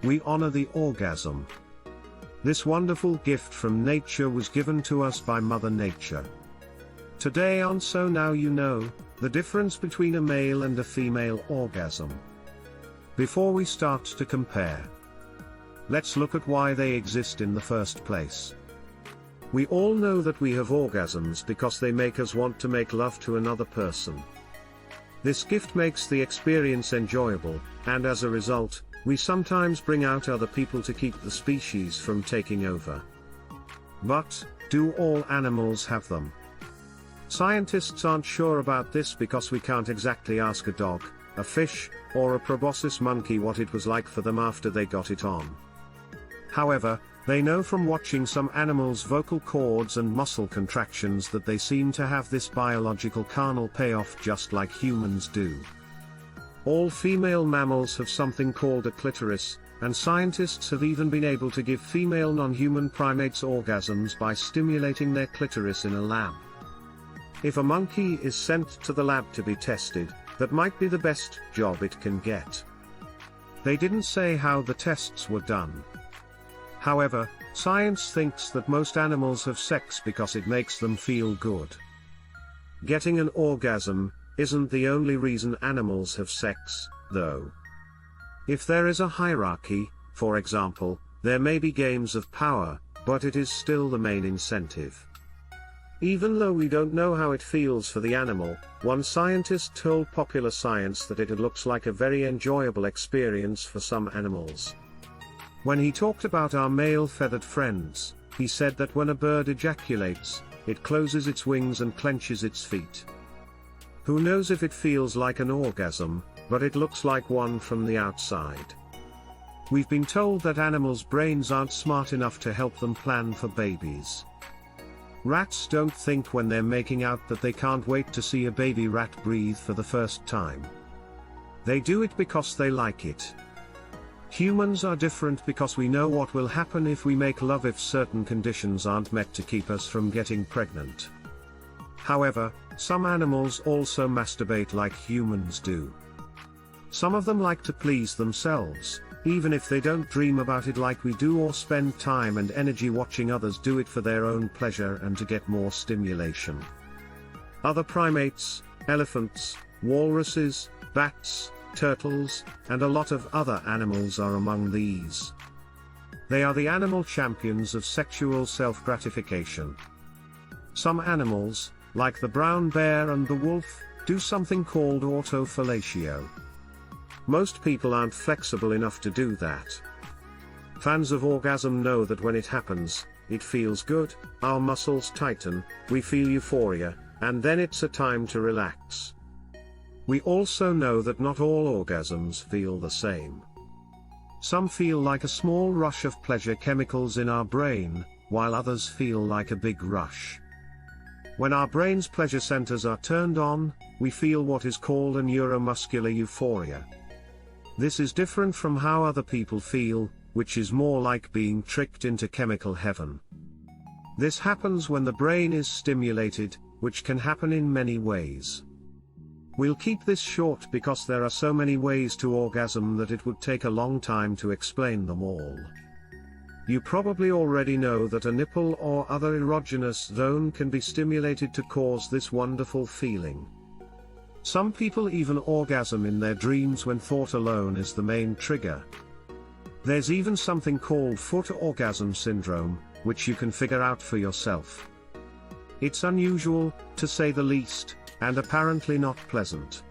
We honor the orgasm. This wonderful gift from nature was given to us by Mother Nature. Today on So Now You Know, the difference between a male and a female orgasm. Before we start to compare, let's look at why they exist in the first place. We all know that we have orgasms because they make us want to make love to another person. This gift makes the experience enjoyable, and as a result, we sometimes bring out other people to keep the species from taking over. But, do all animals have them? Scientists aren't sure about this because we can't exactly ask a dog, a fish, or a proboscis monkey what it was like for them after they got it on. However, they know from watching some animals' vocal cords and muscle contractions that they seem to have this biological carnal payoff just like humans do. All female mammals have something called a clitoris, and scientists have even been able to give female non-human primates orgasms by stimulating their clitoris in a lab. If a monkey is sent to the lab to be tested, that might be the best job it can get. They didn't say how the tests were done. However, science thinks that most animals have sex because it makes them feel good. Getting an orgasm isn't the only reason animals have sex, though. If there is a hierarchy, for example, there may be games of power, but it is still the main incentive. Even though we don't know how it feels for the animal, one scientist told Popular Science that it looks like a very enjoyable experience for some animals. When he talked about our male feathered friends, he said that when a bird ejaculates, it closes its wings and clenches its feet. Who knows if it feels like an orgasm, but it looks like one from the outside. We've been told that animals' brains aren't smart enough to help them plan for babies. Rats don't think when they're making out that they can't wait to see a baby rat breathe for the first time. They do it because they like it. Humans are different because we know what will happen if we make love if certain conditions aren't met to keep us from getting pregnant. However, some animals also masturbate like humans do. Some of them like to please themselves, even if they don't dream about it like we do or spend time and energy watching others do it for their own pleasure and to get more stimulation. Other primates, elephants, walruses, bats, turtles, and a lot of other animals are among these. They are the animal champions of sexual self-gratification. Some animals, like the brown bear and the wolf, do something called autofellatio. Most people aren't flexible enough to do that. Fans of orgasm know that when it happens, it feels good, our muscles tighten, we feel euphoria, and then it's a time to relax. We also know that not all orgasms feel the same. Some feel like a small rush of pleasure chemicals in our brain, while others feel like a big rush. When our brain's pleasure centers are turned on, we feel what is called a neuromuscular euphoria. This is different from how other people feel, which is more like being tricked into chemical heaven. This happens when the brain is stimulated, which can happen in many ways. We'll keep this short because there are so many ways to orgasm that it would take a long time to explain them all. You probably already know that a nipple or other erogenous zone can be stimulated to cause this wonderful feeling. Some people even orgasm in their dreams when thought alone is the main trigger. There's even something called foot orgasm syndrome, which you can figure out for yourself. It's unusual, to say the least, and apparently not pleasant.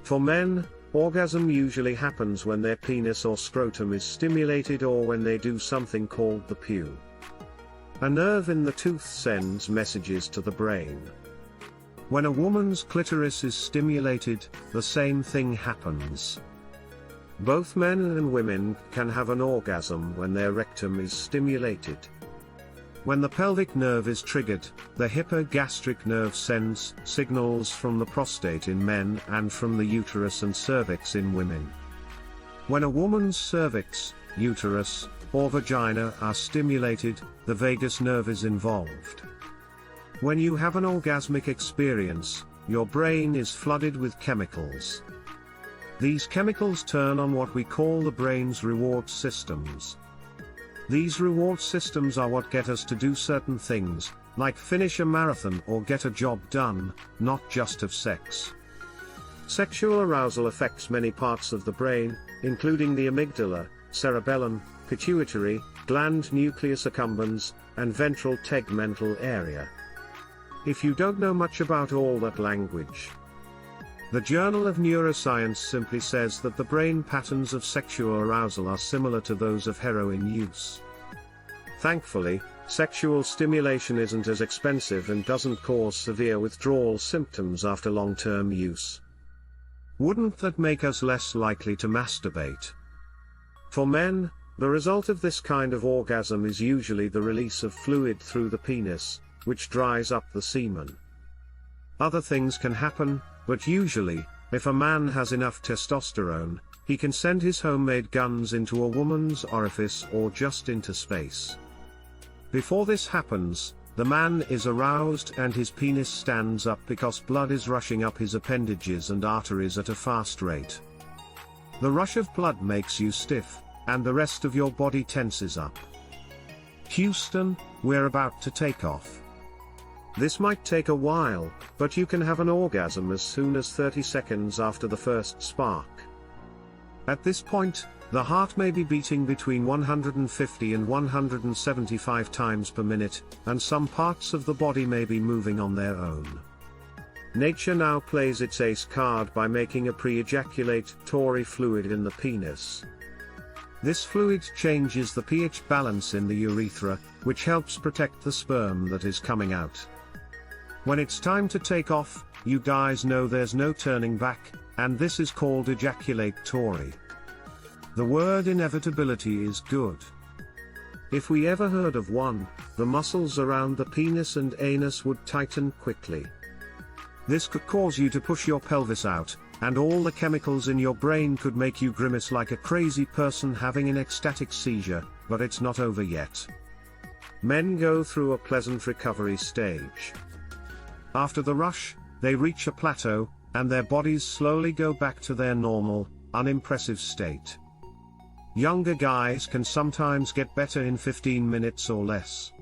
For men, orgasm usually happens when their penis or scrotum is stimulated or when they do something called the pew. A nerve in the tooth sends messages to the brain. When a woman's clitoris is stimulated, the same thing happens. Both men and women can have an orgasm when their rectum is stimulated. When the pelvic nerve is triggered, the hypogastric nerve sends signals from the prostate in men and from the uterus and cervix in women. When a woman's cervix, uterus, or vagina are stimulated, the vagus nerve is involved. When you have an orgasmic experience, your brain is flooded with chemicals. These chemicals turn on what we call the brain's reward systems. These reward systems are what get us to do certain things, like finish a marathon or get a job done, not just have sex. Sexual arousal affects many parts of the brain, including the amygdala, cerebellum, pituitary, gland nucleus accumbens, and ventral tegmental area. If you don't know much about all that language, the Journal of Neuroscience simply says that the brain patterns of sexual arousal are similar to those of heroin use. Thankfully, sexual stimulation isn't as expensive and doesn't cause severe withdrawal symptoms after long-term use. Wouldn't that make us less likely to masturbate? For men, the result of this kind of orgasm is usually the release of fluid through the penis, which dries up the semen. Other things can happen, but usually, if a man has enough testosterone, he can send his homemade guns into a woman's orifice or just into space. Before this happens, the man is aroused and his penis stands up because blood is rushing up his appendages and arteries at a fast rate. The rush of blood makes you stiff, and the rest of your body tenses up. Houston, we're about to take off. This might take a while, but you can have an orgasm as soon as 30 seconds after the first spark. At this point, the heart may be beating between 150 and 175 times per minute, and some parts of the body may be moving on their own. Nature now plays its ace card by making a pre-ejaculatory fluid in the penis. This fluid changes the pH balance in the urethra, which helps protect the sperm that is coming out. When it's time to take off, you guys know there's no turning back, and this is called ejaculatory. The word inevitability is good. If we ever heard of one, the muscles around the penis and anus would tighten quickly. This could cause you to push your pelvis out, and all the chemicals in your brain could make you grimace like a crazy person having an ecstatic seizure, but it's not over yet. Men go through a pleasant recovery stage. After the rush, they reach a plateau, and their bodies slowly go back to their normal, unimpressive state. Younger guys can sometimes get better in 15 minutes or less.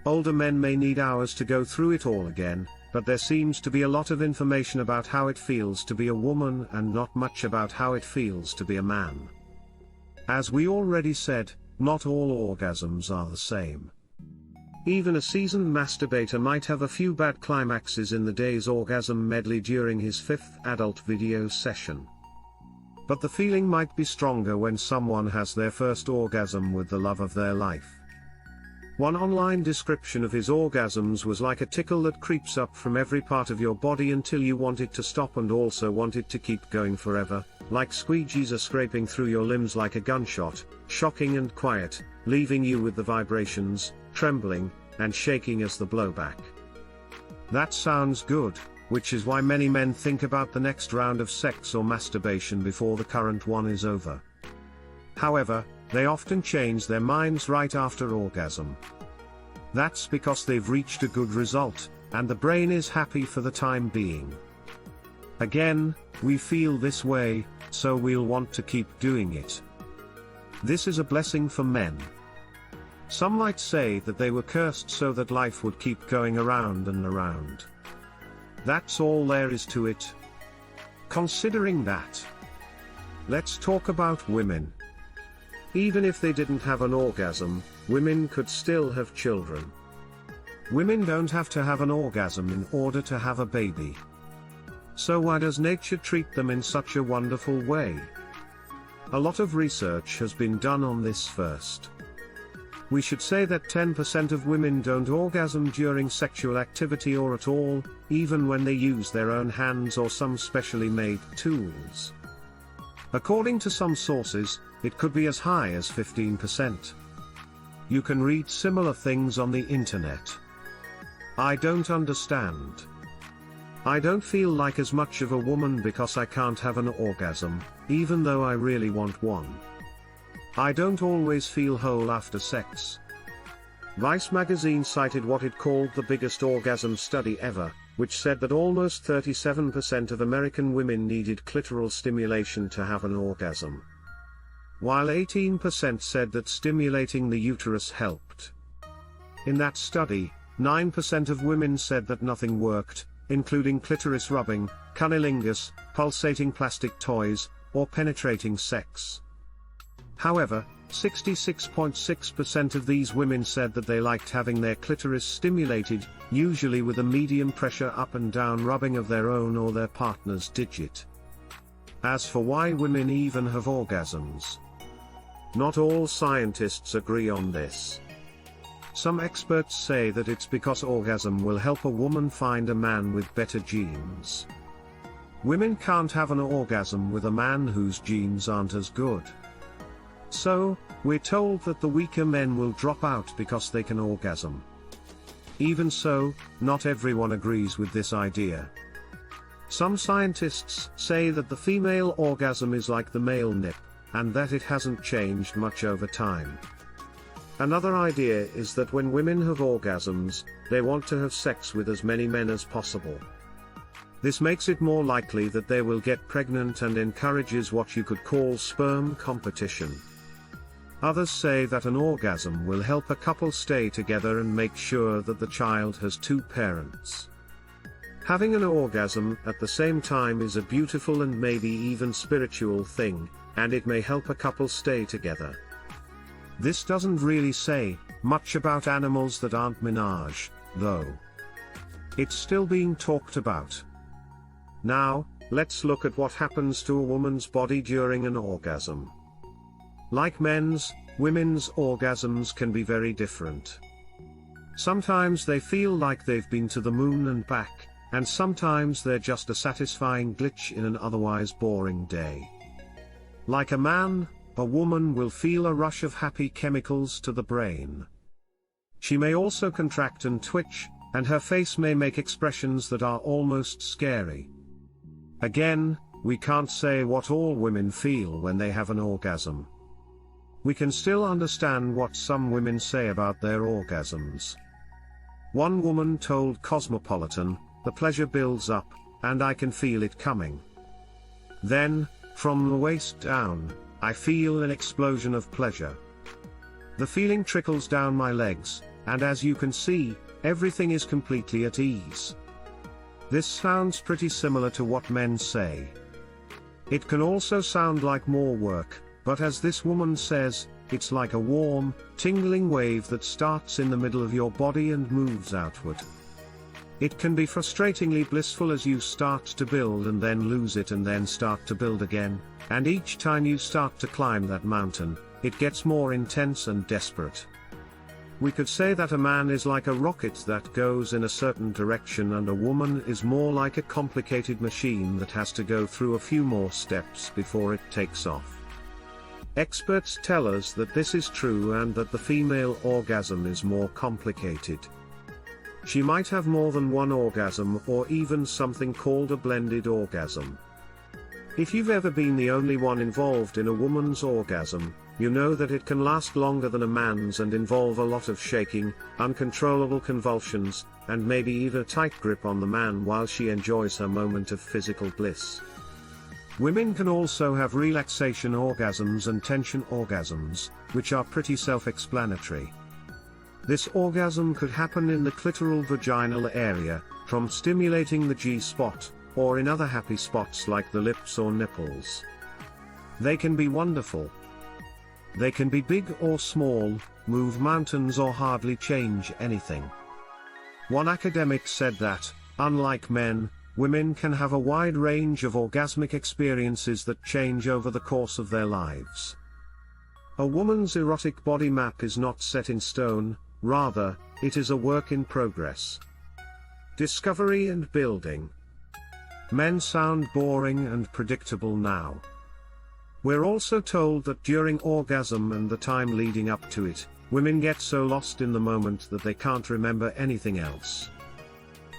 Older men may need hours to go through it all again, but there seems to be a lot of information about how it feels to be a woman and not much about how it feels to be a man. As we already said, not all orgasms are the same. Even a seasoned masturbator might have a few bad climaxes in the day's orgasm medley during his 5th adult video session. But the feeling might be stronger when someone has their first orgasm with the love of their life. One online description of his orgasms was like a tickle that creeps up from every part of your body until you want it to stop and also want it to keep going forever, like squeegees are scraping through your limbs like a gunshot, shocking and quiet, leaving you with the vibrations, trembling, and shaking as the blowback. That sounds good, which is why many men think about the next round of sex or masturbation before the current one is over. However, they often change their minds right after orgasm. That's because they've reached a good result, and the brain is happy for the time being. Again, we feel this way, so we'll want to keep doing it. This is a blessing for men. Some might say that they were cursed so that life would keep going around and around. That's all there is to it. Considering that, let's talk about women. Even if they didn't have an orgasm, women could still have children. Women don't have to have an orgasm in order to have a baby. So why does nature treat them in such a wonderful way? A lot of research has been done on this first. We should say that 10% of women don't orgasm during sexual activity or at all, even when they use their own hands or some specially made tools. According to some sources, it could be as high as 15%. You can read similar things on the internet. I don't understand. I don't feel like as much of a woman because I can't have an orgasm, even though I really want one. I don't always feel whole after sex. Vice magazine cited what it called the biggest orgasm study ever, which said that almost 37% of American women needed clitoral stimulation to have an orgasm, while 18% said that stimulating the uterus helped. In that study, 9% of women said that nothing worked, including clitoris rubbing, cunnilingus, pulsating plastic toys, or penetrating sex. However, 66.6% of these women said that they liked having their clitoris stimulated, usually with a medium pressure up and down rubbing of their own or their partner's digit. As for why women even have orgasms, not all scientists agree on this. Some experts say that it's because orgasm will help a woman find a man with better genes. Women can't have an orgasm with a man whose genes aren't as good. So, we're told that the weaker men will drop out because they can orgasm. Even so, not everyone agrees with this idea. Some scientists say that the female orgasm is like the male nip, and that it hasn't changed much over time. Another idea is that when women have orgasms, they want to have sex with as many men as possible. This makes it more likely that they will get pregnant and encourages what you could call sperm competition. Others say that an orgasm will help a couple stay together and make sure that the child has two parents. Having an orgasm at the same time is a beautiful and maybe even spiritual thing, and it may help a couple stay together. This doesn't really say much about animals that aren't menage, though. It's still being talked about. Now, let's look at what happens to a woman's body during an orgasm. Like men's, women's orgasms can be very different. Sometimes they feel like they've been to the moon and back, and sometimes they're just a satisfying glitch in an otherwise boring day. Like a man, a woman will feel a rush of happy chemicals to the brain. She may also contract and twitch, and her face may make expressions that are almost scary. Again, we can't say what all women feel when they have an orgasm. We can still understand what some women say about their orgasms. One woman told Cosmopolitan, "The pleasure builds up, and I can feel it coming. Then, from the waist down, I feel an explosion of pleasure. The feeling trickles down my legs, and as you can see, everything is completely at ease." This sounds pretty similar to what men say. It can also sound like more work, but as this woman says, it's like a warm, tingling wave that starts in the middle of your body and moves outward. It can be frustratingly blissful as you start to build and then lose it and then start to build again, and each time you start to climb that mountain, it gets more intense and desperate. We could say that a man is like a rocket that goes in a certain direction and a woman is more like a complicated machine that has to go through a few more steps before it takes off. Experts tell us that this is true and that the female orgasm is more complicated. She might have more than one orgasm or even something called a blended orgasm. If you've ever been the only one involved in a woman's orgasm, you know that it can last longer than a man's and involve a lot of shaking, uncontrollable convulsions, and maybe even a tight grip on the man while she enjoys her moment of physical bliss. Women can also have relaxation orgasms and tension orgasms, which are pretty self-explanatory. This orgasm could happen in the clitoral vaginal area, from stimulating the G-spot, or in other happy spots like the lips or nipples. They can be wonderful. They can be big or small, move mountains or hardly change anything. One academic said that, unlike men, women can have a wide range of orgasmic experiences that change over the course of their lives. A woman's erotic body map is not set in stone, rather, it is a work in progress. Discovery and building. Men sound boring and predictable now. We're also told that during orgasm and the time leading up to it, women get so lost in the moment that they can't remember anything else.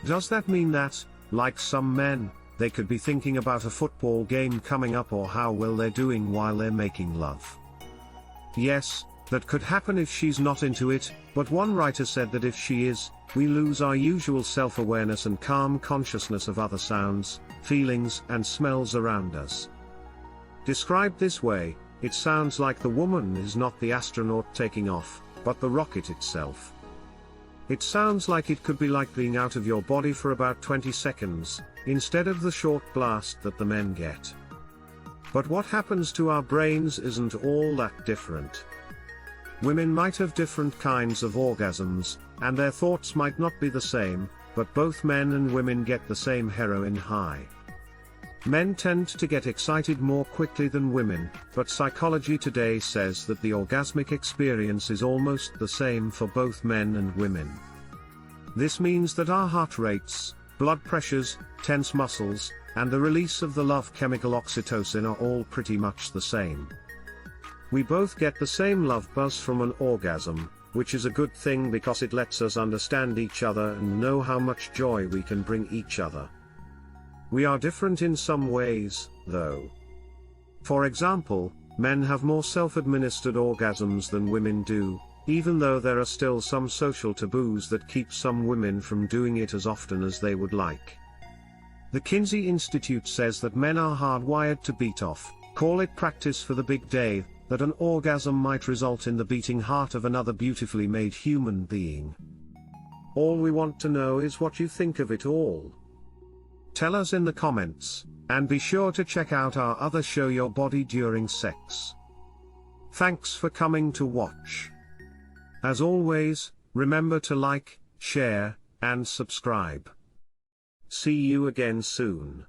Does that mean that, like some men, they could be thinking about a football game coming up or how well they're doing while they're making love? Yes, that could happen if she's not into it, but one writer said that if she is, we lose our usual self-awareness and calm consciousness of other sounds, feelings, and smells around us. Described this way, it sounds like the woman is not the astronaut taking off, but the rocket itself. It sounds like it could be like being out of your body for about 20 seconds, instead of the short blast that the men get. But what happens to our brains isn't all that different. Women might have different kinds of orgasms, and their thoughts might not be the same, but both men and women get the same heroin high. Men tend to get excited more quickly than women, but psychology today says that the orgasmic experience is almost the same for both men and women. This means that our heart rates, blood pressures, tense muscles, and the release of the love chemical oxytocin are all pretty much the same. We both get the same love buzz from an orgasm, which is a good thing because it lets us understand each other and know how much joy we can bring each other. We are different in some ways, though. For example, men have more self-administered orgasms than women do, even though there are still some social taboos that keep some women from doing it as often as they would like. The Kinsey Institute says that men are hardwired to beat off, call it practice for the big day, that an orgasm might result in the beating heart of another beautifully made human being. All we want to know is what you think of it all. Tell us in the comments, and be sure to check out our other show Your Body During Sex. Thanks for coming to watch. As always, remember to like, share, and subscribe. See you again soon.